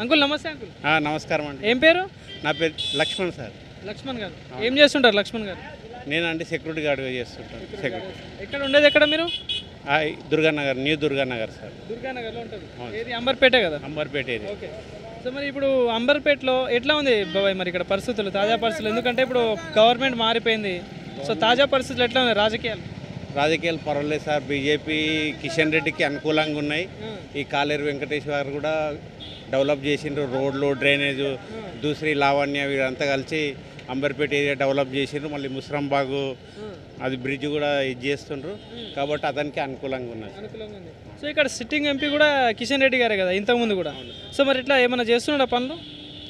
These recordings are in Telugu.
అంకుల్ నమస్తే అంకుల్. నమస్కారం అండి. ఏం పేరు? నా పేరు లక్ష్మణ్ సార్. లక్ష్మణ్ గారు ఏం చేస్తుంటారు? లక్ష్మణ్ గారు నేనండి సెక్యూరిటీ గార్డ్గా చేస్తుంటాను. సెక్యూరిటీ ఎక్కడ ఉండేది? ఎక్కడ మీరు? Durganagar, new Durganagar sir. దుర్గానగర్లో ఉంటుంది. ఏది అంబర్పేటే కదా? అంబర్పేట ఏరియా. ఓకే. సో మరి ఇప్పుడు అంబర్పేటలో ఎట్లా ఉంది బాబాయ్ మరి ఇక్కడ పరిస్థితులు, తాజా పరిస్థితులు? ఎందుకంటే ఇప్పుడు గవర్నమెంట్ మారిపోయింది. సో తాజా పరిస్థితులు ఎట్లా ఉన్నాయి రాజకీయాలు పర్వాలేదు సార్. బీజేపీ కిషన్ రెడ్డికి అనుకూలంగా ఉన్నాయి. ఈ కాలేరు వెంకటేశ్వర్ కూడా డెవలప్ చేసిండ్రు. రోడ్లు, డ్రైనేజ్, దూసరి, లావణ్య వీరంతా కలిసి అంబర్పేట ఏరియా డెవలప్ చేసిండ్రు. మళ్ళీ ముస్రంబాగు అది బ్రిడ్జ్ కూడా ఇది చేస్తుండ్రు. కాబట్టి అతనికి అనుకూలంగా ఉన్నది. సో ఇక్కడ సిట్టింగ్ ఎంపీ కూడా కిషన్ రెడ్డి గారే కదా ఇంతకుముందు కూడా. సో మరి ఇట్లా ఏమైనా చేస్తున్నాడా పనులు?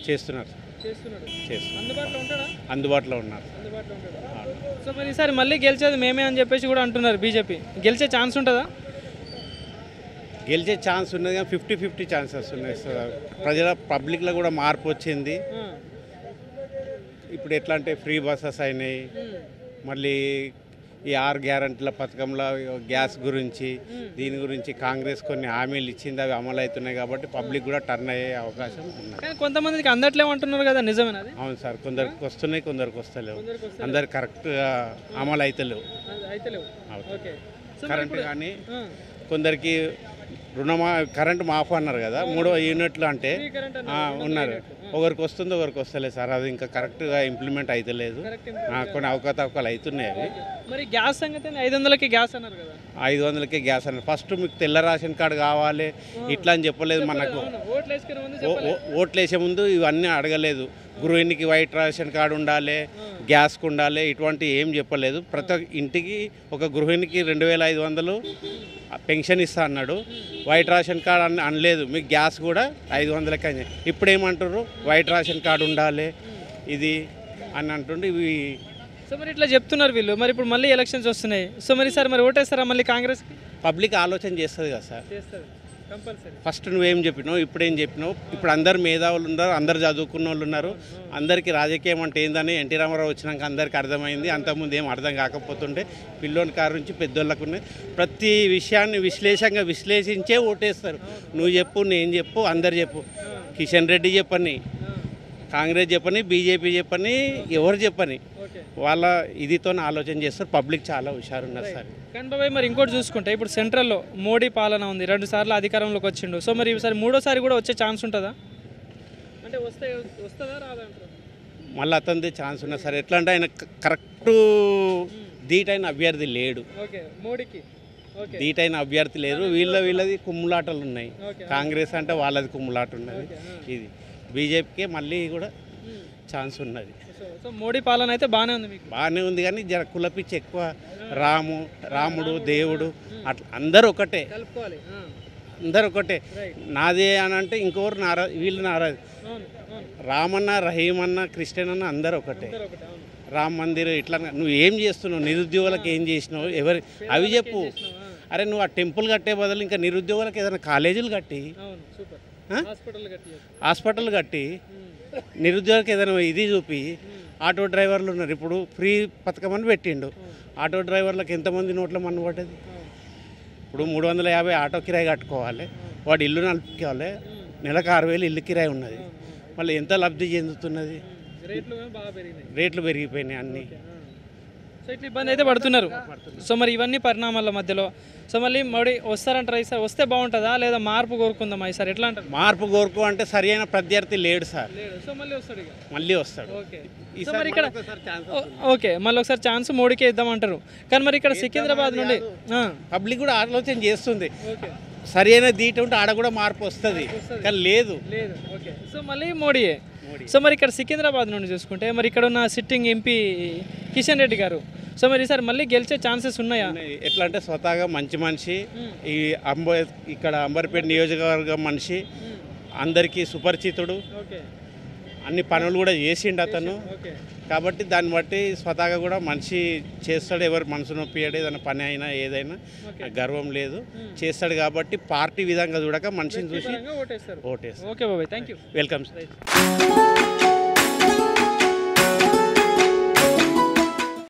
చేస్తున్నారు. అందుబాటులో ఉన్నారు. సో మరి ఈసారి మళ్ళీ గెలిచేది మేమే అని చెప్పేసి కూడా అంటున్నారు బీజేపీ. గెలిచే ఛాన్స్ ఉంటుందా? గెలిచే ఛాన్స్ ఉన్నది కానీ 50-50 ఛాన్సెస్ ఉన్నాయి సార్. పబ్లిక్లో కూడా మార్పు వచ్చింది. ఇప్పుడు ఎట్లా అంటే ఫ్రీ బస్సెస్ అయినాయి. మళ్ళీ ఈ 6 గ్యారంటీల పథకంలో గ్యాస్ గురించి, దీని గురించి కాంగ్రెస్ కొన్ని హామీలు ఇచ్చింది, అవి అమలు అవుతున్నాయి. కాబట్టి పబ్లిక్ కూడా టర్న్ అయ్యే అవకాశం ఉంది. కానీ కొంతమందికి అందట్లేమంటున్నారు కదా, నిజమేనా? అవును సార్, కొందరికి వస్తున్నాయి, కొందరికి వస్తలేవు. అందరు కరెక్ట్గా అమలు అవుతలేవు. కరెంట్ కానీ కొందరికి కరెంట్ మాఫ్ అన్నారు కదా, 3 యూనిట్లు అంటే ఉన్నారు. ఒకరికి వస్తుంది, ఒకరికి వస్తలేదు సార్. అది ఇంకా కరెక్ట్గా ఇంప్లిమెంట్ అవుతలేదు. కొన్ని అవకతవకలు అవుతున్నాయి. అవి మరి గ్యాస్ సంగతి 500కి గ్యాస్ అన్నారు కదా. 500కే గ్యాస్ అన్నారు. ఫస్ట్ మీకు తెల్ల రేషన్ కార్డు కావాలి ఇట్లా అని చెప్పలేదు. మనకు ఓట్లు వేసే ముందు ఇవన్నీ అడగలేదు. గృహిణికి వైట్ రేషన్ కార్డు ఉండాలి, గ్యాస్కు ఉండాలి, ఇటువంటి ఏం చెప్పలేదు. ప్రతి ఇంటికి ఒక గృహిణికి 2500 పెన్షన్ ఇస్తా అన్నాడు. వైట్ రేషన్ కార్డు అనలేదు. మీకు గ్యాస్ కూడా 500కి అని. ఇప్పుడు ఏమంటారు? వైట్ రేషన్ కార్డు ఉండాలి ఇది అని అంటుండే. ఇవి సో మరి ఇట్లా చెప్తున్నారు వీళ్ళు. మరి ఇప్పుడు మళ్ళీ ఎలక్షన్స్ వస్తున్నాయి. సో మరి సార్ మరి ఓటేస్తారా మళ్ళీ కాంగ్రెస్కి? పబ్లిక్ ఆలోచన చేస్తుంది కదా సార్. ఫస్ట్ నువ్వేం చెప్పినావు, ఇప్పుడేం చెప్పినావు? ఇప్పుడు అందరు మేధావులు ఉన్నారు, అందరు చదువుకున్న వాళ్ళు ఉన్నారు. అందరికీ రాజకీయం అంటే ఏందని ఎన్టీ రామారావు వచ్చినాక అందరికీ అర్థమైంది. అంతకుముందు ఏం అర్థం కాకపోతుంటే పిల్లోని కారు నుంచి పెద్దోళ్ళకు ప్రతి విషయాన్ని విశ్లేషించే ఓటేస్తారు. నువ్వు చెప్పు, నేను చెప్పు, అందరు చెప్పు. కిషన్ రెడ్డి చెప్పని, కాంగ్రెస్ చెప్పని, బీజేపీ చెప్పని, ఎవరు చెప్పని వాళ్ళ ఇదితో ఆలోచన చేస్తారు. పబ్లిక్ చాలా హుషారున్నారు సార్. కానీ బాబాయ్ మరి ఇంకోటి చూసుకుంటే ఇప్పుడు సెంట్రల్లో మోడీ పాలన ఉంది, 2 సార్లు అధికారంలోకి వచ్చిండు. సో మరి ఈసారి 3వ కూడా వచ్చే ఛాన్స్ ఉంటుందా? అంటే వస్తుందా రాదంటారు? మళ్ళీ అతనిదే ఛాన్స్ ఉన్నది సార్. ఎట్లా అంటే ఆయన కరెక్ట్ ధీటైన అభ్యర్థి లేడు. మోడీకి ధీటైన అభ్యర్థి లేరు. వీళ్ళది కుమ్ములాటలు ఉన్నాయి. కాంగ్రెస్ అంటే వాళ్ళది కుమ్ములాట ఉన్నది. ఇది బీజేపీకే మళ్ళీ కూడా ఛాన్స్ ఉన్నది. సో మోడీ పాలన అయితే బాగానే ఉంది, మీకు బాగానే ఉంది. కానీ జర కులపిచ్చి ఎక్కువ. రాముడు, దేవుడు అట్లా అందరూ ఒకటే, అందరు ఒకటే. నాదే అని అంటే ఇంకొకరు వీళ్ళు నారాజు. రామన్న, రహీమన్న, క్రిస్టియన్ అన్న అందరు ఒకటే. రామ్ మందిర్ ఇట్లా నువ్వు ఏం చేస్తున్నావు? నిరుద్యోగులకు ఏం చేసినావు? అవి చెప్పు. అరే నువ్వు ఆ టెంపుల్ కట్టే బదులు ఇంకా నిరుద్యోగులకు ఏదైనా కాలేజీలు కట్టి, హాస్పిటల్ కట్టి, నిరుద్యోగులకు ఏదైనా ఇది చూపి. ఆటో డ్రైవర్లు ఉన్నారు, ఇప్పుడు ఫ్రీ పథకం అని పెట్టిండు. ఆటో డ్రైవర్లకు ఎంతమంది నోట్ల మన్ను పడ్డది? ఇప్పుడు 350 ఆటో కిరాయి కట్టుకోవాలి, వాడు ఇల్లు నలుపుకోవాలి. నెలకు 6000 ఇల్లు కిరాయి ఉన్నది. మళ్ళీ ఎంత లబ్ధి చెందుతున్నది? రేట్లు పెరిగిపోయినాయి అన్నీ. సో ఇట్లా ఇబ్బంది అయితే పడుతున్నారు. సో మరి ఇవన్నీ పరిణామాల మధ్యలో సో మళ్ళీ మోడీ వస్తారంటారా? ఈసారి వస్తే బాగుంటుందా లేదా మార్పు కోరుకుందామా ఈసారి? ఎట్లా అంటారు? మార్పు కోరుకో అంటే సరైన ప్రత్యర్థి లేడు సార్. సో మళ్ళీ వస్తాడు, మళ్ళీ వస్తాడు. మరి ఇక్కడ ఓకే మళ్ళీ ఒకసారి ఛాన్స్ మోడీకే ఇద్దామంటారు. కానీ మరి ఇక్కడ సికింద్రాబాద్ నుండి పబ్లిక్ కూడా ఆలోచన చేస్తుంది. సరైన ధీట ఉంటే ఆడ కూడా మార్పు వస్తుంది, కానీ లేదు. సో మళ్ళీ మోడీయే. సో మరి ఇక్కడ సికింద్రాబాద్ నుండి చూసుకుంటే మరి ఇక్కడ ఉన్న సిట్టింగ్ ఎంపీ కిషన్ రెడ్డి గారు, సో మరి ఈసారి మళ్ళీ గెలిచే ఛాన్సెస్ ఉన్నాయా? ఎట్లా అంటే స్వతహాగా మంచి మనిషి, ఈ ఇక్కడ అంబర్పేట నియోజకవర్గం మనిషి, అందరికీ సుపరిచితుడు, అన్ని పనులు కూడా చేసిండు అతను. కాబట్టి దాన్ని బట్టి స్వతహాగా కూడా మనిషి చేస్తాడు. ఎవరు మనసు నొప్పియాడు, ఏదైనా పని అయినా ఏదైనా గర్వం లేదు, చేస్తాడు. కాబట్టి పార్టీ విధంగా చూడక మనిషిని చూసి ఓటేస్తారు. ఓకే బాబాయ్, థ్యాంక్ యూ, వెల్కమ్.